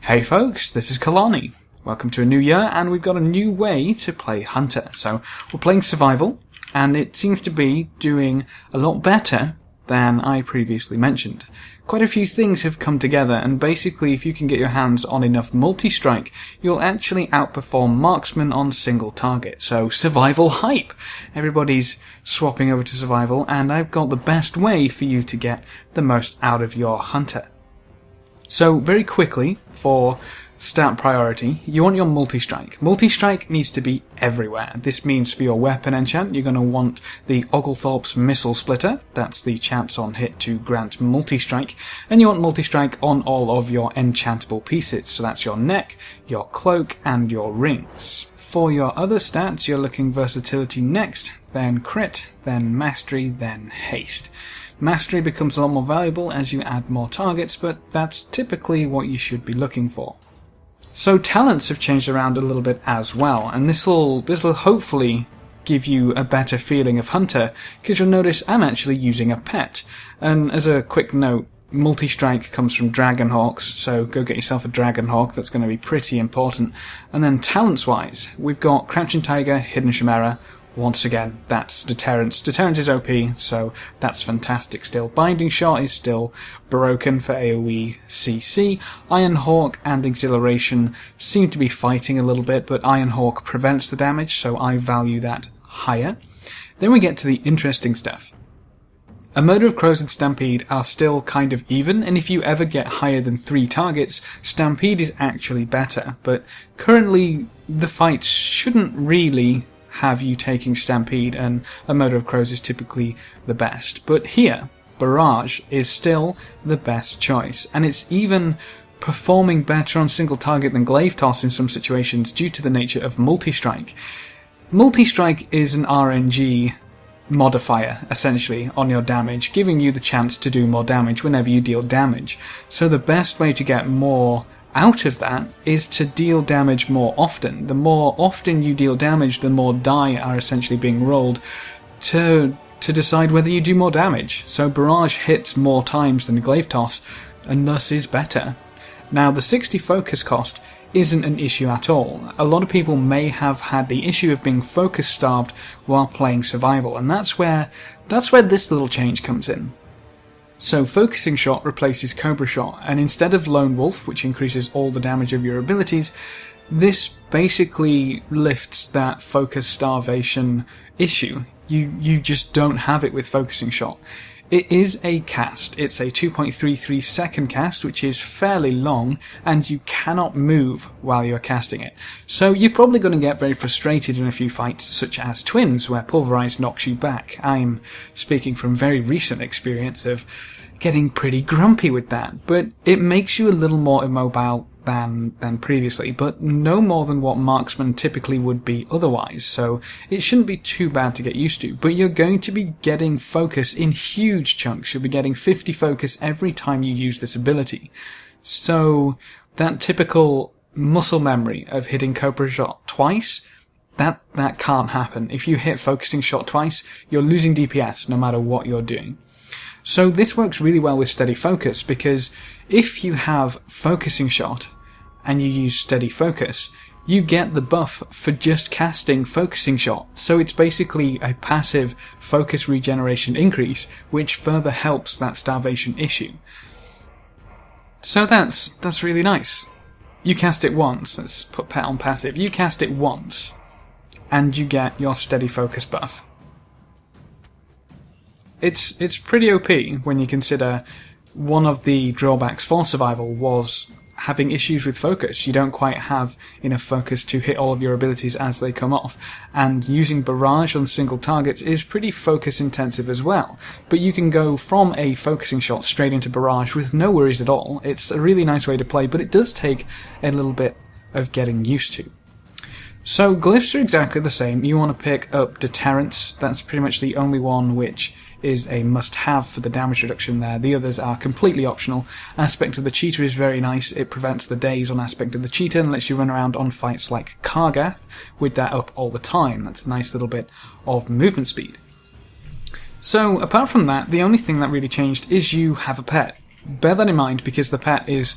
Hey folks, this is Kalani. Welcome to a new year, and we've got a new way to play Hunter. So we're playing Survival, and it seems to be doing a lot better than I previously mentioned. Quite a few things have come together, and basically if you can get your hands on enough multi-strike, you'll actually outperform marksman on single target. So Survival hype! Everybody's swapping over to Survival, and I've got the best way for you to get the most out of your Hunter. So, very quickly, for stat priority, you want your multi-strike. Multi-strike needs to be everywhere. This means for your weapon enchant, you're going to want the Oglethorpe's Missile Splitter. That's the chance on hit to grant multi-strike. And you want multi-strike on all of your enchantable pieces. So that's your neck, your cloak, and your rings. For your other stats, you're looking versatility next, then crit, then mastery, then haste. Mastery becomes a lot more valuable as you add more targets, but that's typically what you should be looking for. So talents have changed around a little bit as well, and this will hopefully give you a better feeling of Hunter, because you'll notice I'm actually using a pet. And as a quick note, multi-strike comes from Dragonhawks, so go get yourself a Dragonhawk, that's going to be pretty important. And then talents-wise, we've got Crouching Tiger, Hidden Chimera. Once again, that's Deterrence. Deterrence is OP, so that's fantastic still. Binding Shot is still broken for AoE CC. Iron Hawk and Exhilaration seem to be fighting a little bit, but Iron Hawk prevents the damage, so I value that higher. Then we get to the interesting stuff. A Murder of Crows and Stampede are still kind of even, and if you ever get higher than 3 targets, Stampede is actually better, but currently the fights shouldn't really have you taking Stampede, and a Murder of Crows is typically the best. But here, Barrage is still the best choice, and it's even performing better on single target than Glaive Toss in some situations due to the nature of multi-strike. Multi-strike is an RNG modifier, essentially, on your damage, giving you the chance to do more damage whenever you deal damage. So the best way to get more out of that is to deal damage more often. The more often you deal damage, the more die are essentially being rolled to decide whether you do more damage. So Barrage hits more times than Glaive Toss, and thus is better. Now, the 60 focus cost isn't an issue at all. A lot of people may have had the issue of being focus starved while playing Survival, and that's where this little change comes in. So Focusing Shot replaces Cobra Shot, and instead of Lone Wolf, which increases all the damage of your abilities, this basically lifts that focus starvation issue. You just don't have it with Focusing Shot. It is a cast. It's a 2.33 second cast, which is fairly long, and you cannot move while you're casting it. So you're probably going to get very frustrated in a few fights, such as Twins, where Pulverize knocks you back. I'm speaking from very recent experience of getting pretty grumpy with that, but it makes you a little more immobile than previously, but no more than what marksman typically would be otherwise, so it shouldn't be too bad to get used to. But you're going to be getting focus in huge chunks. You'll be getting 50 focus every time you use this ability. So that typical muscle memory of hitting Cobra Shot twice, that can't happen. If you hit Focusing Shot twice, you're losing DPS no matter what you're doing. So this works really well with Steady Focus, because if you have Focusing Shot and you use Steady Focus, you get the buff for just casting Focusing Shot. So it's basically a passive focus regeneration increase, which further helps that starvation issue. So that's really nice. You cast it once, let's put Pet on passive, you cast it once, and you get your Steady Focus buff. It's pretty OP when you consider one of the drawbacks for Survival was having issues with focus. You don't quite have enough focus to hit all of your abilities as they come off, and using Barrage on single targets is pretty focus intensive as well. But you can go from a Focusing Shot straight into Barrage with no worries at all. It's a really nice way to play, but it does take a little bit of getting used to. So glyphs are exactly the same. You want to pick up Deterrence. That's pretty much the only one which is a must-have for the damage reduction there. The others are completely optional. Aspect of the Cheetah is very nice. It prevents the daze on Aspect of the Cheetah and lets you run around on fights like Kargath with that up all the time. That's a nice little bit of movement speed. So apart from that, the only thing that really changed is you have a pet. Bear that in mind because the pet is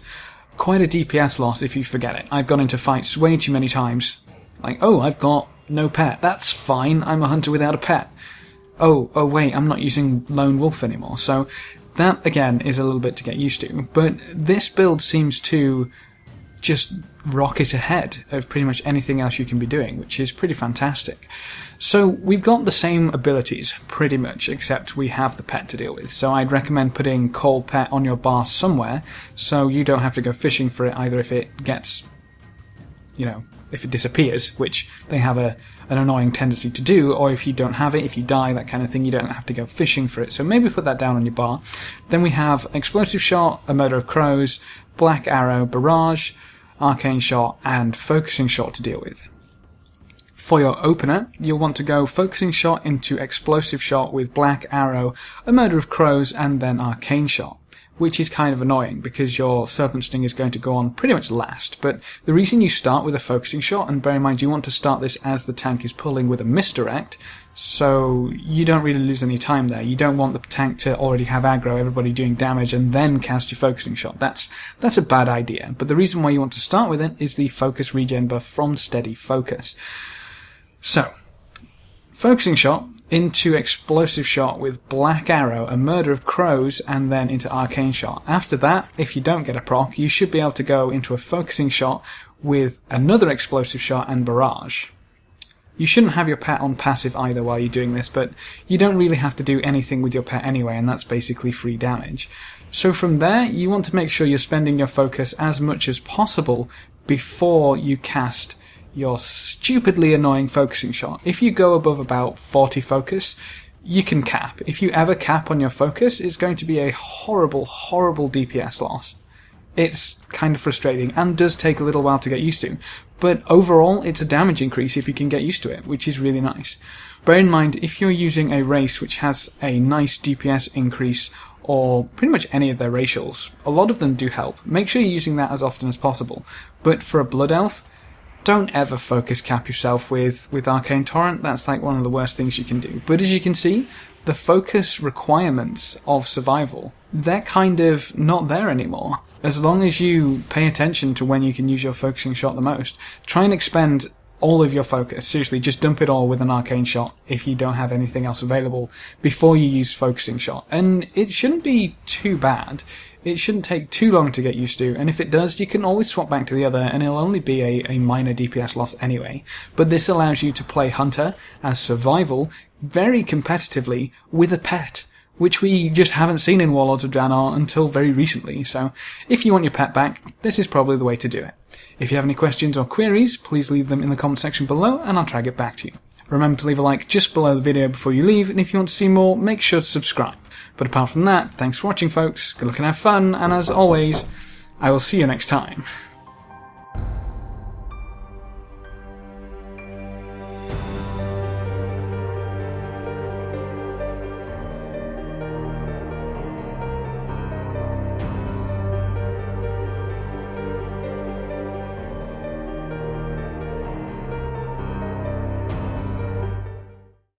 quite a DPS loss if you forget it. I've gone into fights way too many times. Like, oh, I've got no pet. That's fine. I'm a hunter without a pet. Oh wait, I'm not using lone wolf anymore. So that, again, is a little bit to get used to. But this build seems to just rocket ahead of pretty much anything else you can be doing, which is pretty fantastic. So we've got the same abilities, pretty much, except we have the pet to deal with. So I'd recommend putting call pet on your bar somewhere, so you don't have to go fishing for it, either if it gets, if it disappears, which they have an annoying tendency to do, or if you don't have it, if you die, that kind of thing, you don't have to go fishing for it. So maybe put that down on your bar. Then we have explosive shot, a murder of crows, black arrow, barrage, arcane shot, and focusing shot to deal with. For your opener, you'll want to go focusing shot into explosive shot with black arrow, a murder of crows, and then arcane shot, which is kind of annoying because your serpent sting is going to go on pretty much last. But the reason you start with a focusing shot, and bear in mind you want to start this as the tank is pulling with a misdirect, so you don't really lose any time there. You don't want the tank to already have aggro, everybody doing damage, and then cast your focusing shot. That's a bad idea. But the reason why you want to start with it is the focus regen buff from steady focus. So, focusing shot into explosive shot with black arrow, a murder of crows, and then into arcane shot. After that, if you don't get a proc, you should be able to go into a focusing shot with another explosive shot and barrage. You shouldn't have your pet on passive either while you're doing this, but you don't really have to do anything with your pet anyway, and that's basically free damage. So from there, you want to make sure you're spending your focus as much as possible before you cast your stupidly annoying focusing shot. If you go above about 40 focus, you can cap. If you ever cap on your focus, it's going to be a horrible, horrible DPS loss. It's kind of frustrating and does take a little while to get used to, but overall it's a damage increase if you can get used to it, which is really nice. Bear in mind, if you're using a race which has a nice DPS increase, or pretty much any of their racials, a lot of them do help. Make sure you're using that as often as possible. But for a blood elf, don't ever focus cap yourself with Arcane Torrent. That's like one of the worst things you can do. But as you can see, the focus requirements of survival, they're kind of not there anymore. As long as you pay attention to when you can use your focusing shot the most, try and expend all of your focus. Seriously, just dump it all with an arcane shot if you don't have anything else available before you use focusing shot. And it shouldn't be too bad. It shouldn't take too long to get used to, and if it does, you can always swap back to the other, and it'll only be a minor DPS loss anyway. But this allows you to play Hunter as survival very competitively with a pet, which we just haven't seen in Warlords of Draenor until very recently. So if you want your pet back, this is probably the way to do it. If you have any questions or queries, please leave them in the comment section below, and I'll try to get back to you. Remember to leave a like just below the video before you leave, and if you want to see more, make sure to subscribe. But apart from that, thanks for watching folks, good luck and have fun, and as always, I will see you next time.